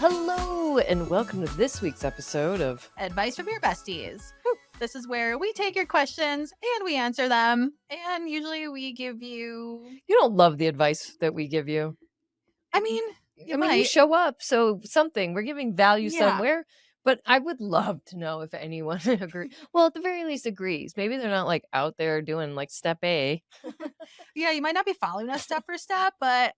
Hello, and welcome to this week's episode of Advice from your Besties. This is where we take your questions and we answer them. And usually we give you... You don't love the advice that we give you. I mean, you show up, so we're giving value somewhere, but I would love to know if anyone agrees. Well, at the very least agrees. Maybe they're not like out there doing like step A. Yeah, you might not be following us step for step, but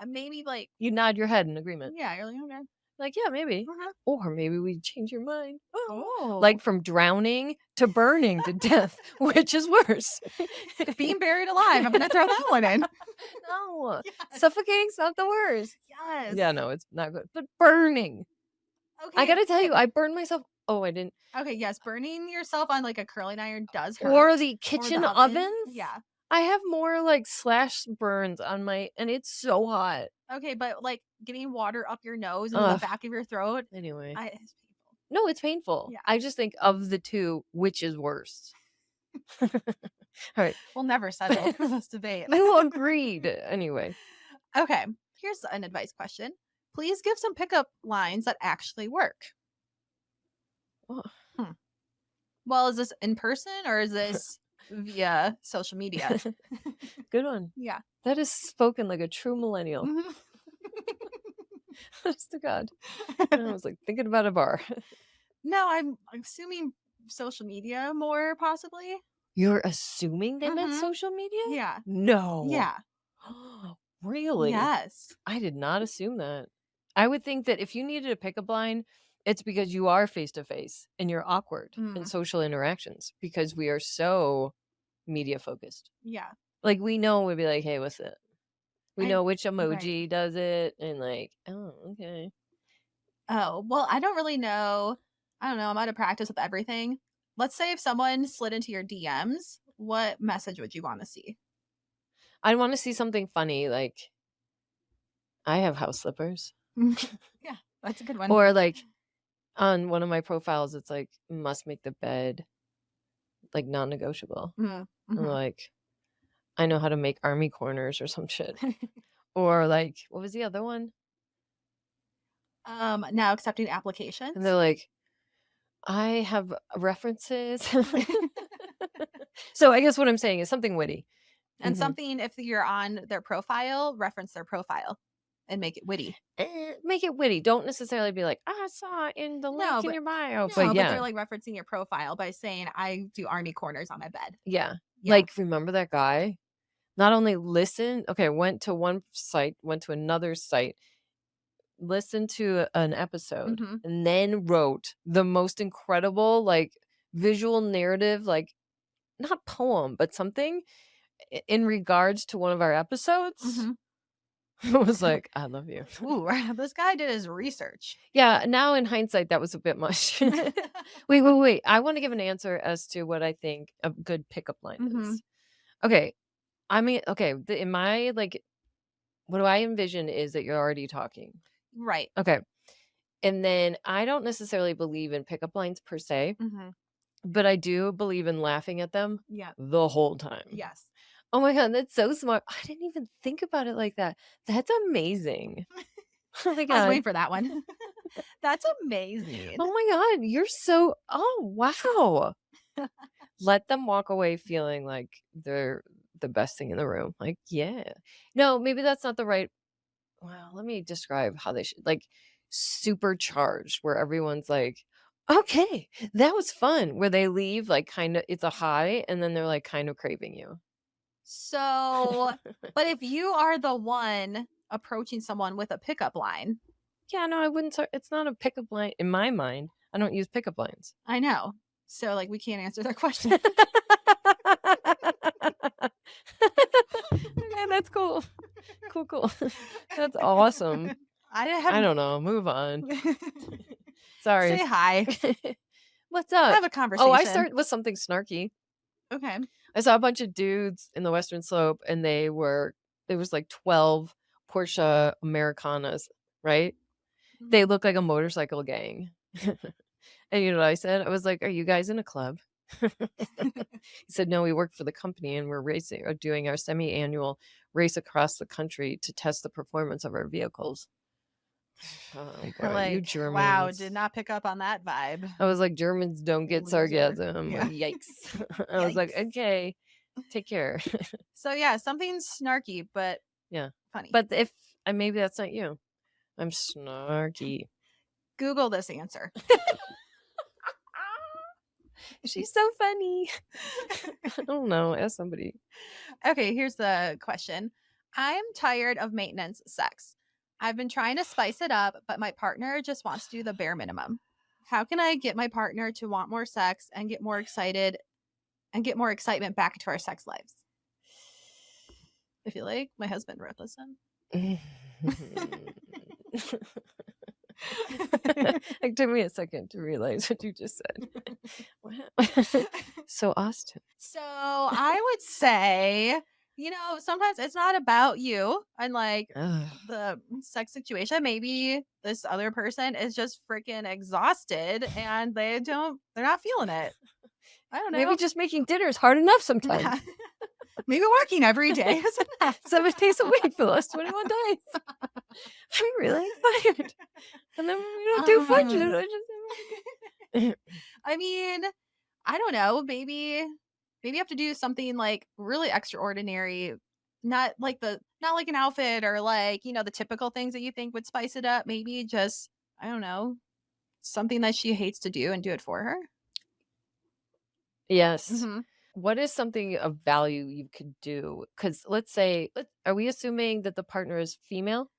maybe like... You nod your head in agreement. Yeah, you're like, okay. Like, yeah, maybe. Or maybe we change your mind. Oh. Like from drowning to burning to death, which is worse? Being buried alive. I'm going to throw that one in. No. Yes. Suffocating's not the worst. Yes. Yeah, no, it's not good. But burning. Okay. I got to tell you, I burned myself. Oh, I didn't. Okay, yes. Burning yourself on like a curling iron does hurt. Or the kitchen ovens. Yeah. I have more like slash burns on and it's so hot. Okay, but like getting water up your nose and the back of your throat. Anyway. It's painful. No, it's painful. Yeah. I just think of the two, which is worse? All right. We'll never settle this debate. Who agreed? Anyway. Okay, here's an advice question. Please give some pickup lines that actually work. Oh. Well, is this in person or is this via social media? Good one. Yeah. That is spoken like a true millennial. Honest to God. I was like thinking about a bar. No, I'm assuming social media more possibly. You're assuming they meant social media? Yeah. No. Yeah. Really? Yes. I did not assume that. I would think that if you needed a pickup line, it's because you are face to face and you're awkward in social interactions because we are so media focused. Yeah. Like we know we'd be like, hey, what's it? We know which emoji does it and like, oh, okay. Oh, well, I don't really know. I don't know. I'm out of practice with everything. Let's say if someone slid into your DMs, what message would you want to see? I'd want to see something funny like, I have house slippers. Yeah, that's a good one. Or like on one of my profiles, it's like, must make the bed like non-negotiable. Like, I know how to make army corners or some shit. Or like, what was the other one? Now accepting applications. And they're like, I have references. So I guess what I'm saying is something witty. And something, if you're on their profile, reference their profile and make it witty. Make it witty. Don't necessarily be like, I saw in the link in your bio. No, but they're like referencing your profile by saying, I do army corners on my bed. Yeah. Like, remember that guy? Not only listened, went to one site, went to another site, listened to an episode, and then wrote the most incredible, like, visual narrative, like, not poem, but something in regards to one of our episodes. I was like, I love you. Ooh, this guy did his research. Yeah, now in hindsight, that was a bit much. Wait. I want to give an answer as to what I think a good pickup line is. Okay. I mean, in my, like, what do I envision is that you're already talking. Right. Okay. And then I don't necessarily believe in pickup lines per se, but I do believe in laughing at them the whole time. Yes. Oh my God, that's so smart. I didn't even think about it like that. That's amazing. Oh my God. I was waiting for that one. That's amazing. Oh my God, you're so, wow. Let them walk away feeling like they're the best thing in the room. Like, yeah. No, maybe that's not the right. Well, let me describe how they should, like, supercharged, where everyone's like, okay, that was fun. Where they leave, like, kind of, it's a high, and then they're like kind of craving you. So, but if you are the one approaching someone with a pickup line. Yeah, no, I wouldn't. It's not a pickup line in my mind. I don't use pickup lines. I know. So, like, we can't answer their question. Okay, that's cool. Cool. That's awesome. I don't know. Move on. Sorry. Say hi. What's up? Have a conversation. Oh, I start with something snarky. Okay. I saw a bunch of dudes in the Western Slope, and there was like 12 Porsche Americanas, right? They look like a motorcycle gang. And you know what I said? I was like, are you guys in a club? He said, no, we work for the company and we're doing our semi-annual race across the country to test the performance of our vehicles. Oh boy, you Like, wow, did Germans. not pick up on that vibe. I was like, Germans don't get Loser. sarcasm. Yeah. Yikes. I was like, Yikes. okay, take care. So yeah, something snarky but Yeah. funny. But if maybe that's not you. I'm snarky. Google this answer. She's so funny. I don't know. Ask somebody. Okay, here's the question. I am tired of maintenance sex. I've been trying to spice it up, but my partner just wants to do the bare minimum. How can I get my partner to want more sex and get more excited and get more excitement back into our sex lives? I feel like my husband wrote this in. It took me a second to realize what you just said. Wow. So Austin. So I would say, sometimes it's not about you and like Ugh. the sex situation. Maybe this other person is just freaking exhausted and they're not feeling it. I don't Maybe know. just making dinner is hard enough sometimes. Maybe working every day is enough. 7 days a week for the last 21 days. I'm really excited. And then we don't do fudges. I mean, I don't know. Maybe you have to do something like really extraordinary. Not like an outfit or like, the typical things that you think would spice it up. Maybe just, I don't know, something that she hates to do and do it for her. Yes. Mhm. What is something of value you could do? Because let's say, are we assuming that the partner is female?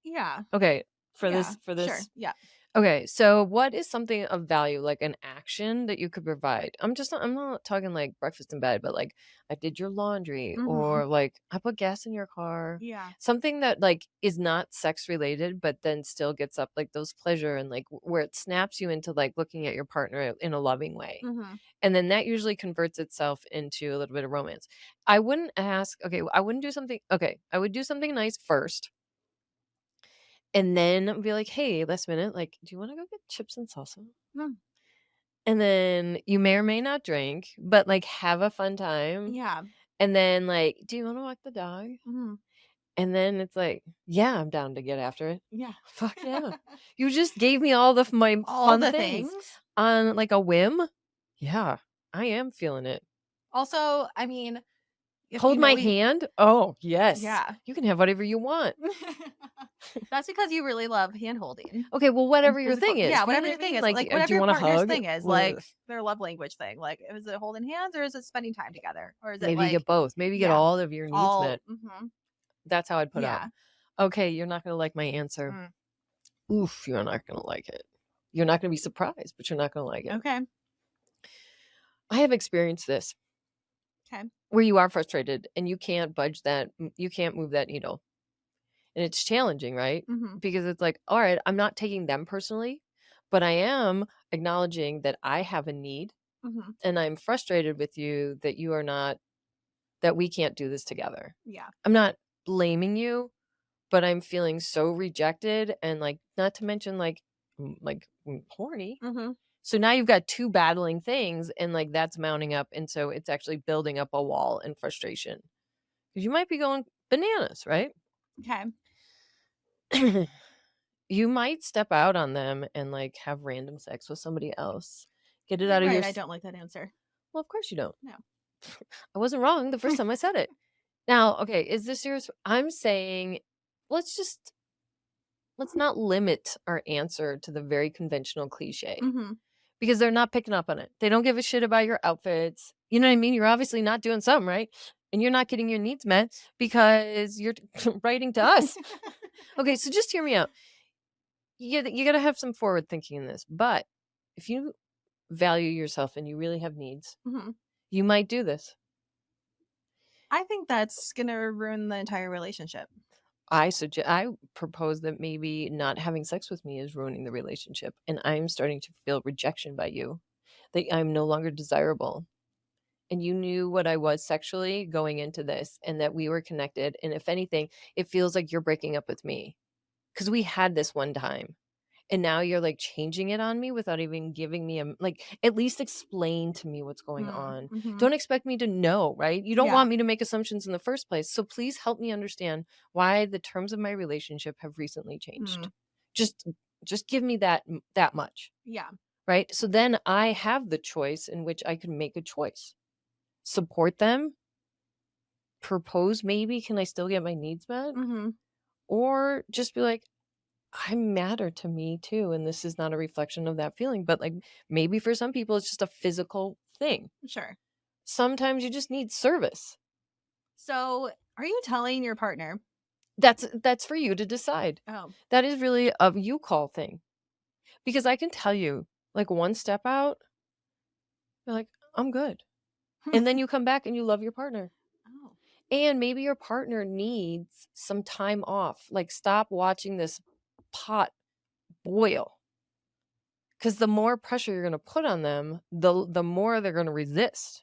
Yeah. Okay, for Yeah. this. Sure. Yeah. Okay, so what is something of value, like an action that you could provide? I'm not talking like breakfast in bed, but like I did your laundry Mhm. or like I put gas in your car. Yeah. Something that like is not sex related, but then still gets up like those pleasure and like where it snaps you into like looking at your partner in a loving way. Mhm. And then that usually converts itself into a little bit of romance. I wouldn't ask, okay, I wouldn't do something, okay, I would do something nice first and then be like, "Hey, last minute, like, do you wanna go get chips and salsa?" Mm. And then you may or may not drink, but, like, have a fun time. Yeah. And then, like, "Do you wanna walk the dog?" Mhm. And then it's like, "Yeah, I'm down to get after it." Yeah. Fuck yeah. You just gave me all my All fun the things things. on, like, a whim. Yeah, I am feeling it. Also, I mean, if Hold you know my e hand? Oh, yes. yeah. You can have whatever you want. That's because you really love hand-holding Okay, well, and whatever your physical thing is, yeah, you know whatever what I your thing mean? is, Like, like, do whatever you your want a partner's hug? thing is, Ugh. like, their love language thing, like, is it holding hands or is it spending time together? Or is it, Maybe you like get both. Maybe you get yeah, all of your needs all met. mhm, That's how I'd put up. yeah, Okay, you're not gonna like my answer. mm, Oof, you're not gonna like it. You're not gonna be surprised, but you're not gonna like it. okay, I have experienced this okay, where you are frustrated and you can't budge that, you can't move that needle. And it's challenging, right? mhm, Because it's like, all right, I'm not taking them personally, but I am acknowledging that I have a need mhm, and I'm frustrated with you that you are not, that we can't do this together. yeah, I'm not blaming you, but I'm feeling so rejected and like not to mention like horny. mhm, So now you've got two battling things and like that's mounting up and so it's actually building up a wall and frustration. Cuz you might be going bananas, right? okay. You might step out on them and like have random sex with somebody else. Get it You're out of right, I don't like that answer. well, of course you don't. No. I wasn't wrong the first time I said it. Now, okay, is this yours? I'm saying let's just let's not limit our answer to the very conventional cliche Mhm, because they're not picking up on it. They don't give a shit about your outfits. You know what I mean? You're obviously not doing something right. And you're not getting your needs met because you're writing to us. Okay, so just hear me out. You got to have some forward thinking in this. But if you value yourself and you really have needs, mhm. you might do this. I think that's gonna ruin the entire relationship. I propose that maybe not having sex with me is ruining the relationship and I'm starting to feel rejection by you. That I'm no longer desirable. And you knew what I was sexually going into this and that we were connected and if anything, it feels like you're breaking up with me cuz we had this one time. And now you're like changing it on me without even giving me like at least explain to me what's going Mm, on. mhm. Don't expect me to know, right? You don't Yeah, want me to make assumptions in the first place. So please help me understand why the terms of my relationship have recently changed. mm. Just give me that much. Yeah. Right? So then I have the choice in which I can make a choice. Support them, propose maybe, can I still get my needs met? Mm-hmm. Or just be like, I matter to me too, and this is not a reflection of that feeling. But like maybe for some people it's just a physical thing. Sure. Sometimes you just need service. So are you telling your partner? That's for you to decide. Oh. That is really a you call thing. Because I can tell you, like one step out, you're like, I'm good. And then you come back and you love your partner. Oh. And maybe your partner needs some time off. Like stop watching this pot boil. Because the more pressure you're going to put on them, the more they're going to resist.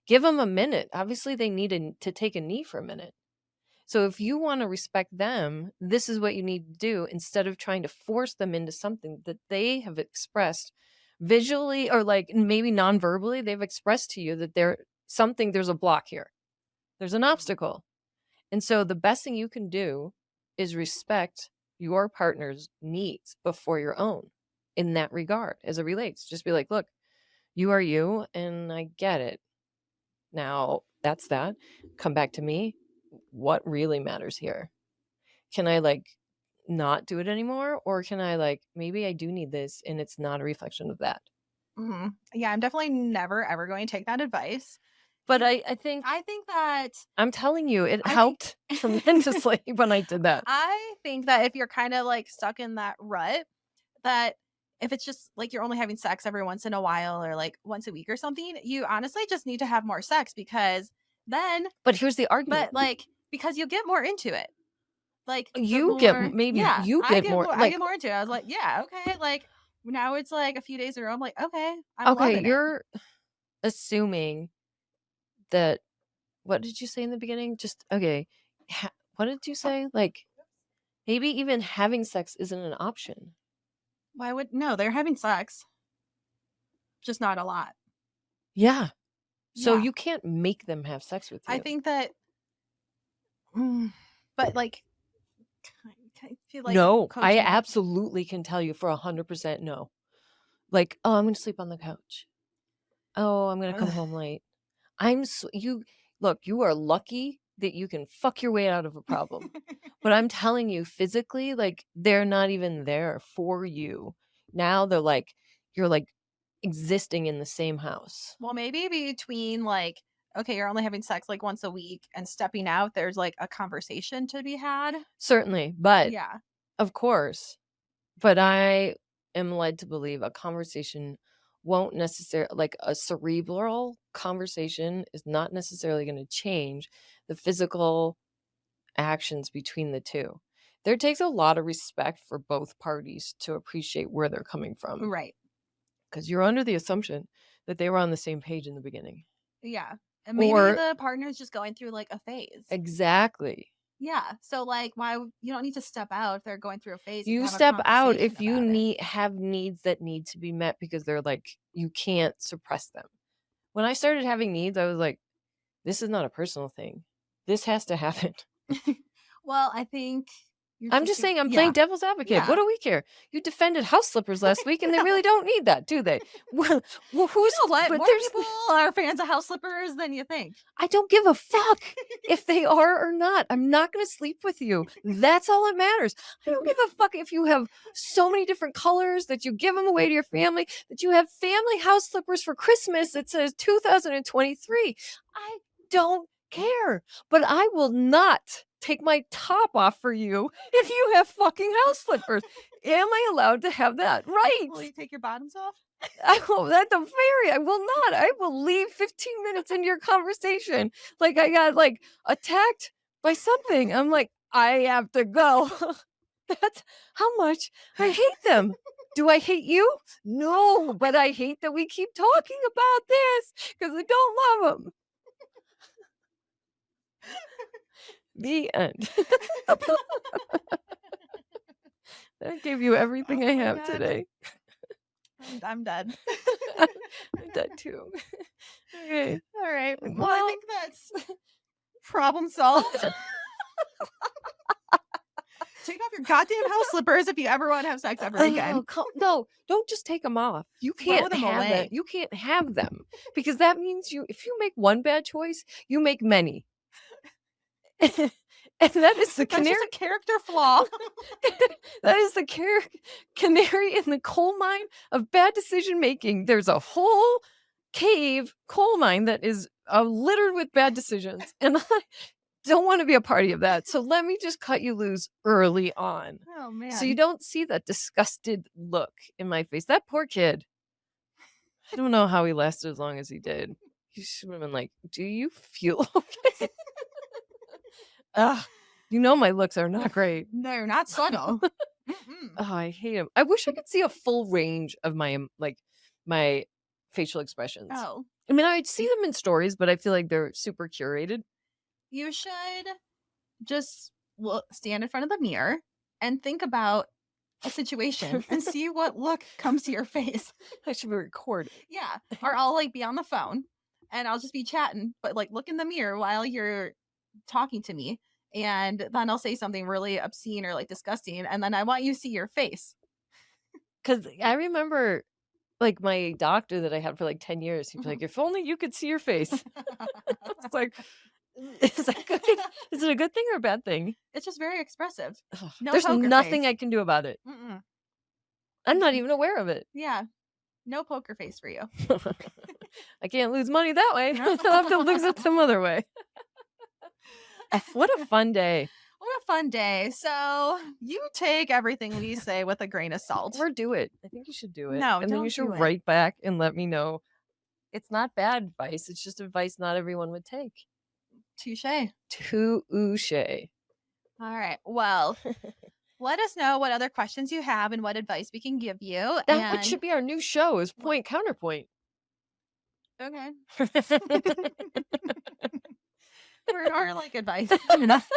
Give them a minute. Obviously, they need to take a knee for a minute. So if you want to respect them, this is what you need to do instead of trying to force them into something that they have expressed visually or like maybe non-verbally. They've expressed to you that there's a block here. There's an obstacle. And so the best thing you can do is respect your partner's needs before your own in that regard as it relates. Just be like, look, you are you and I get it. Now that's that. Come back to me. What really matters here? Can I like not do it anymore? Or can I like, maybe I do need this and it's not a reflection of that. Mm-hmm. Yeah, I'm definitely never ever going to take that advice. But I think that I'm telling you, it I think helped tremendously when I did that. I think that if you're kind of like stuck in that rut, that if it's just like you're only having sex every once in a while or like once a week or something, you honestly just need to have more sex because then, But here's the argument. because you get more into it. Like You get maybe you I get get more more, I like get more into it. I was like, yeah, okay. Like now it's like a few days in a row. I'm like, okay, I'm okay, loving it. you're assuming that what did you say in the beginning? Just okay. What did you say? Like maybe even having sex isn't an option. Why would no? They're having sex, just not a lot. Yeah. So Yeah, you can't make them have sex with you. I think that. But like, I feel like no, I coaching. absolutely can tell you for 100% no. Like, oh, I'm going to sleep on the couch. Oh, I'm going to come home late. You look, you are lucky that you can fuck your way out of a problem. But I'm telling you, physically, like they're not even there for you. Now they're like, you're like existing in the same house. Well, maybe between like, okay, you're only having sex like once a week and stepping out, there's like a conversation to be had. Certainly, but Yeah. of course. But I am led to believe a conversation won't necessarily, like a cerebral conversation is not necessarily going to change the physical actions between the two. There takes a lot of respect for both parties to appreciate where they're coming from. Right. Because you're under the assumption that they were on the same page in the beginning. Yeah. And maybe the partner's just going through like a phase. Exactly. Yeah. So like you don't need to step out if they're going through a phase. You step out if you have needs that need to be met because they're like, you can't suppress them. When I started having needs, I was like, this is not a personal thing. This has to happen. Well, I think I'm just saying I'm playing devil's advocate. Yeah. What do we care? You defended house slippers last week and they really don't need that, do they? Well, who's you know what? but More people are fans of house slippers than you think. I don't give a fuck if they are or not. I'm not going to sleep with you. That's all that matters. I don't give a fuck if you have so many different colors that you give them away to your family, that you have family house slippers for Christmas that says 2023. I don't care, but I will not take my top off for you if you have fucking house slippers. Am I allowed to have that? Right. Will you take your bottoms off? I will not. I will leave 15 minutes into your conversation. Like I got like attacked by something. I'm like, I have to go. That's how much I hate them. Do I hate you? No, but I hate that we keep talking about this because I don't love them. The end. I gave you everything I have today. I'm dead. I'm dead too. Okay. All right. Well, I think that's problem solved. Take off your goddamn house slippers if you ever want to have sex ever again. No, don't just take them off. You Throw can't them have them. away. You can't have them because that means if you make one bad choice, you make many. And that is the That's canary. just a character flaw. That is the canary in the coal mine of bad decision making. There's a whole coal mine that is littered with bad decisions, and I don't want to be a party of that. So let me just cut you loose early on. Oh man. So you don't see that disgusted look in my face. That poor kid. I don't know how he lasted as long as he did. He should have been like, "Do you feel okay?" My looks are not great. They're not subtle. Oh, I hate him. I wish I could see a full range of my facial expressions. Oh. I mean, I'd see them in stories, but I feel like they're super curated. You should just stand in front of the mirror and think about a situation and see what look comes to your face. I should be recorded. Yeah. Or I'll be on the phone and I'll just be chatting, but look in the mirror while you're talking to me. And then I'll say something really obscene or disgusting. And then I want you to see your face. Because I remember my doctor that I had for 10 years, he'd be like, if only you could see your face. It's like, is that good? Is it a good thing or a bad thing? It's just very expressive. No There's nothing face. I can do about it. I'm not even aware of it. Yeah. No poker face for you. I can't lose money that way. I'll have to lose it some other way. What a fun day. What a fun day. So you take everything we say with a grain of salt. Or do it. I think you should do it. No, and then you should write back and let me know. It's not bad advice. It's just advice not everyone would take. Touche. Touche. All right. Well, let us know what other questions you have and what advice we can give you. That should be our new show is Point Counterpoint. Okay. We're our advice. Enough.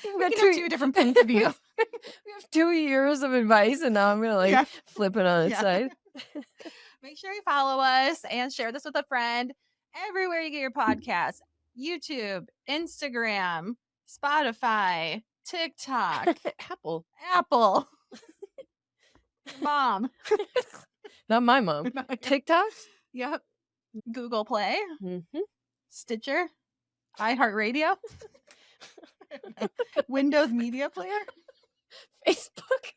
We've got two different points of view. We have 2 years of advice, and now I'm gonna flip it on its side. Make sure you follow us and share this with a friend everywhere you get your podcasts: YouTube, Instagram, Spotify, TikTok, Apple. Mom. Not my mom. TikTok? Yep. Google Play. Stitcher. iHeartRadio. Windows Media Player. Facebook.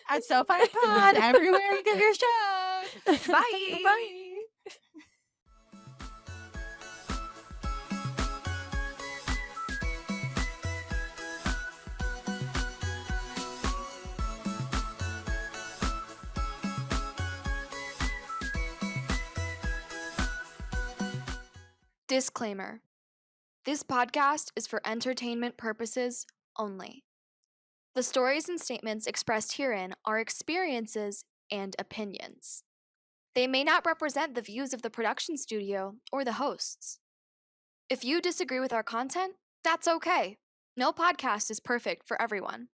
At SoFi Pod, everywhere you get your shows. Bye. Bye. Disclaimer. This podcast is for entertainment purposes only. The stories and statements expressed herein are experiences and opinions. They may not represent the views of the production studio or the hosts. If you disagree with our content, that's okay. No podcast is perfect for everyone.